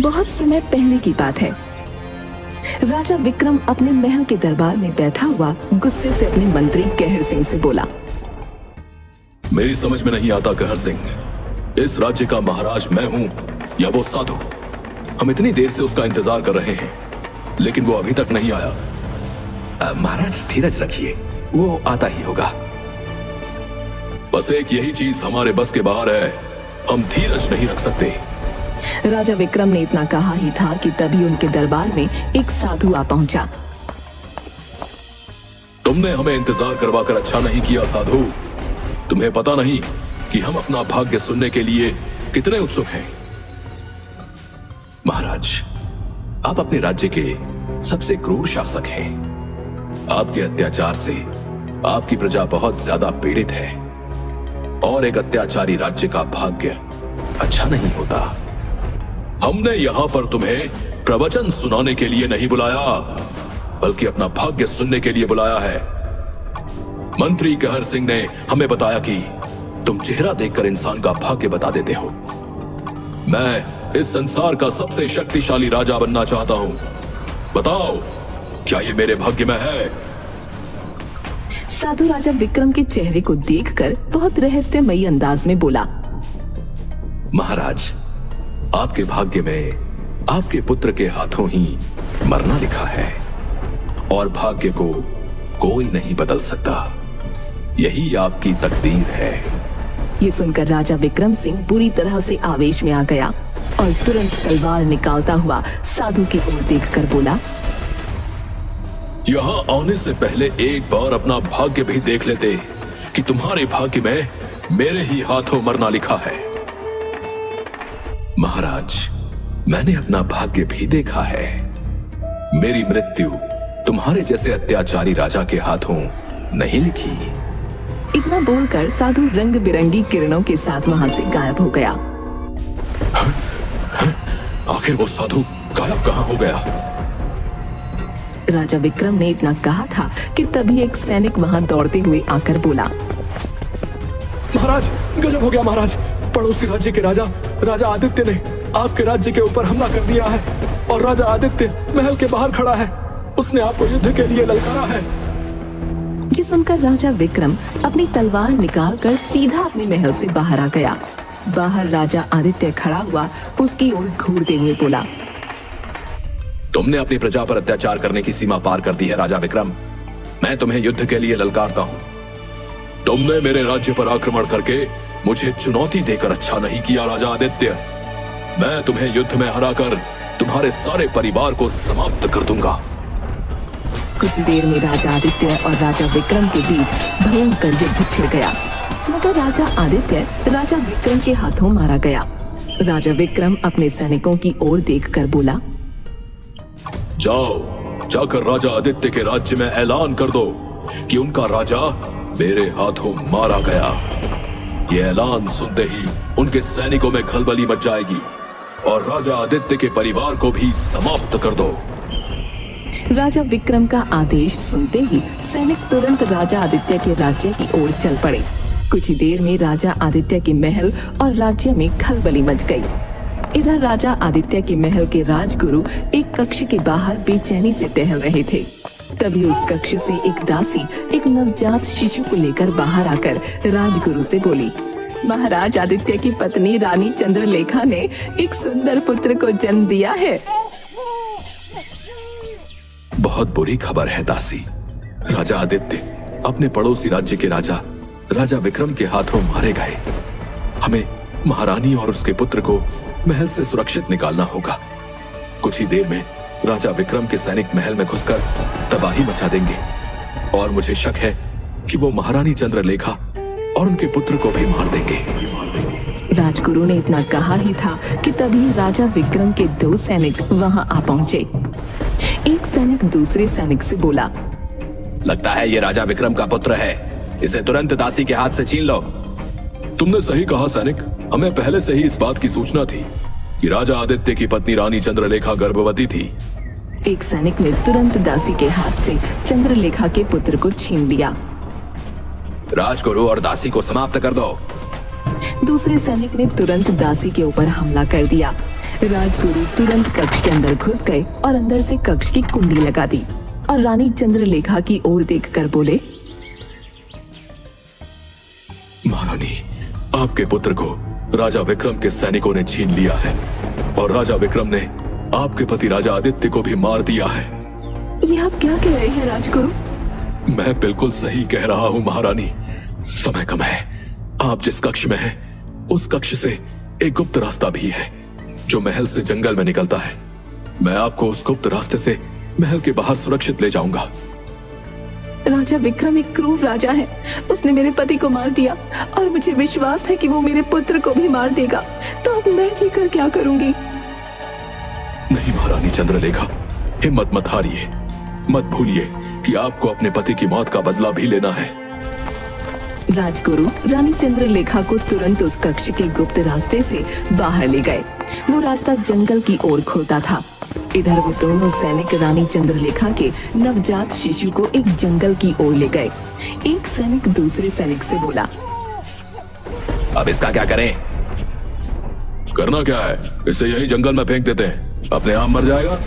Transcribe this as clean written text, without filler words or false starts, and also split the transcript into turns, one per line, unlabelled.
बहुत समय पहले की बात है। राजा विक्रम अपने महल के दरबार में बैठा हुआ गुस्से से अपने मंत्री कहर सिंह से बोला,
मेरी समझ में नहीं आता कहर सिंह, इस राज्य का महाराज मैं हूं या वो साधु? हम इतनी देर से उसका इंतजार कर रहे हैं लेकिन वो अभी तक नहीं आया।
महाराज धीरज रखिए, वो आता ही होगा।
बस एक यही चीज हमारे बस के बाहर है, हम धीरज नहीं रख सकते।
राजा विक्रम ने इतना कहा ही था कि तभी उनके दरबार में एक साधु आ पहुंचा।
तुमने हमें इंतजार करवा कर अच्छा नहीं किया साधु। तुम्हें पता नहीं कि हम अपना भाग्य सुनने के लिए कितने उत्सुक हैं।
महाराज, आप अपने राज्य के सबसे क्रूर शासक हैं। आपके अत्याचार से आपकी प्रजा बहुत ज्यादा पीड़ित है और एक अत्याचारी राज्य का भाग्य अच्छा नहीं होता।
हमने यहाँ पर तुम्हें प्रवचन सुनाने के लिए नहीं बुलाया बल्कि अपना भाग्य सुनने के लिए बुलाया है। मंत्री कहर सिंह ने हमें बताया कि तुम चेहरा देखकर इंसान का भाग्य बता देते हो। मैं इस संसार का सबसे शक्तिशाली राजा बनना चाहता हूं। बताओ, क्या ये मेरे भाग्य में है?
साधु राजा विक्रम के चेहरे को देखकर बहुत रहस्यमयी अंदाज में बोला,
महाराज, आपके भाग्य में आपके पुत्र के हाथों ही मरना लिखा है और भाग्य को कोई नहीं बदल सकता। यही आपकी तकदीर है।
ये सुनकर राजा विक्रम सिंह पूरी तरह से आवेश में आ गया और तुरंत तलवार निकालता हुआ साधु की ओर देखकर बोला,
यहाँ आने से पहले एक बार अपना भाग्य भी देख लेते कि तुम्हारे भाग्य में मेरे ही हाथों मरना लिखा है।
महाराज, मैंने अपना भाग्य भी देखा है। मेरी मृत्यु तुम्हारे जैसे अत्याचारी राजा के हाथों नहीं लिखी।
इतना बोलकर साधु रंग बिरंगी किरणों के साथ वहां से गायब हो गया।
आखिर वो साधु गायब कहाँ हो गया?
राजा विक्रम ने इतना कहा था कि तभी एक सैनिक वहां दौड़ते हुए आकर बोला,
महाराज, गजब हो गया महाराज। पड़ोसी राज्य के राजा आदित्य ने आपके राज्य के ऊपर हमला कर दिया है और राजा आदित्य महल के बाहर खड़ा है। उसने आपको युद्ध के लिए ललकारा है।
ये सुनकर राजा विक्रम अपनी तलवार निकालकर सीधा अपने महल से बाहर आ गया। बाहर राजा आदित्य खड़ा हुआ उसकी ओर घूरते हुए बोला,
तुमने अपनी प्रजा पर अत्याचार करने की सीमा पार कर दी है राजा विक्रम। मैं तुम्हें युद्ध के लिए ललकारता हूँ।
तुमने मेरे राज्य पर आक्रमण करके मुझे चुनौती देकर अच्छा नहीं किया राजा आदित्य। मैं तुम्हें युद्ध में हराकर तुम्हारे सारे परिवार को समाप्त कर दूंगा।
कुछ देर में राजा आदित्य और राजा विक्रम के बीच भयंकर युद्ध छिड़ गया, मगर राजा आदित्य राजा विक्रम के हाथों मारा गया। राजा विक्रम अपने सैनिकों की ओर देखकर बोला,
जाओ, जाकर राजा आदित्य के राज्य में ऐलान कर दो कि उनका राजा मेरे हाथों मारा गया। ये ऐलान सुनते ही उनके सैनिकों में खलबली मच जाएगी और राजा आदित्य के परिवार को भी समाप्त कर दो।
राजा विक्रम का आदेश सुनते ही सैनिक तुरंत राजा आदित्य के राज्य की ओर चल पड़े। कुछ ही देर में राजा आदित्य के महल और राज्य में खलबली मच गई। इधर राजा आदित्य के महल के राजगुरु एक कक्ष के बाहर बेचैनी से टहल रहे थे। तभी उस कक्ष से एक दासी एक नवजात शिशु को लेकर बाहर आकर राजगुरु से बोली, महाराज आदित्य की पत्नी रानी चंद्रलेखा ने एक सुंदर पुत्र को जन्म दिया है।
बहुत बुरी खबर है दासी। राजा आदित्य अपने पड़ोसी राज्य के राजा विक्रम के हाथों मारे गए। हमें महारानी और उसके पुत्र को महल से सुरक्षित निकालना होगा। कुछ ही देर में राजा विक्रम के सैनिक महल में घुसकर तबाही मचा देंगे और मुझे शक है कि वो महारानी चंद्रलेखा और उनके पुत्र को भी मार देंगे।
राजगुरु ने इतना कहा ही था कि तभी राजा विक्रम के 2 सैनिक वहां आ पहुंचे। एक सैनिक दूसरे सैनिक से बोला,
लगता है ये राजा विक्रम का पुत्र है। इसे तुरंत दासी के हाथ से छीन लो।
तुमने सही कहा सैनिक, हमें पहले से ही इस बात की सूचना थी कि राजा आदित्य की पत्नी रानी चंद्रलेखा गर्भवती थी।
एक सैनिक ने तुरंत दासी के हाथ से चंद्रलेखा के पुत्र को छीन लिया।
राजगुरु और दासी को समाप्त कर दो।
दूसरे सैनिक ने तुरंत दासी के ऊपर हमला कर दिया। राजगुरु तुरंत कक्ष के अंदर घुस गए और अंदर से कक्ष की कुंडी लगा दी और रानी चंद्रलेखा की ओर देखकर बोले,
महारानी, आपके पुत्र को राजा विक्रम के सैनिकों ने छीन लिया है और राजा विक्रम ने आपके पति राजा आदित्य को भी मार दिया है।
ये आप क्या कह रहे हैं राजगुरु?
मैं बिल्कुल सही कह रहा हूँ महारानी। समय कम है। आप जिस कक्ष में हैं, उस कक्ष से एक गुप्त रास्ता भी है जो महल से जंगल में निकलता है। मैं आपको उस गुप्त रास्ते से महल के बाहर सुरक्षित ले जाऊंगा।
राजा विक्रम एक क्रूर राजा है। उसने मेरे पति को मार दिया और मुझे विश्वास है कि वो मेरे पुत्र को भी मार देगा। तो अब मैं जीकर क्या करूंगी?
नहीं महारानी चंद्रलेखा, हिम्मत मत हारिए। मत भूलिए कि आपको अपने पति की मौत का बदला भी लेना है।
राजगुरु रानी चंद्रलेखा को तुरंत उस कक्ष के गुप्त रास्ते से बाहर ले गए। वो रास्ता जंगल की ओर खुलता था। इधर वो दोनों सैनिक रानी चंद्रलेखा के नवजात शिशु को एक जंगल की ओर ले गए। एक सैनिक दूसरे सैनिक से बोला,
अब इसका क्या करें?
करना क्या है, इसे यही जंगल में फेंक देते हैं, अपने आप मर जाएगा।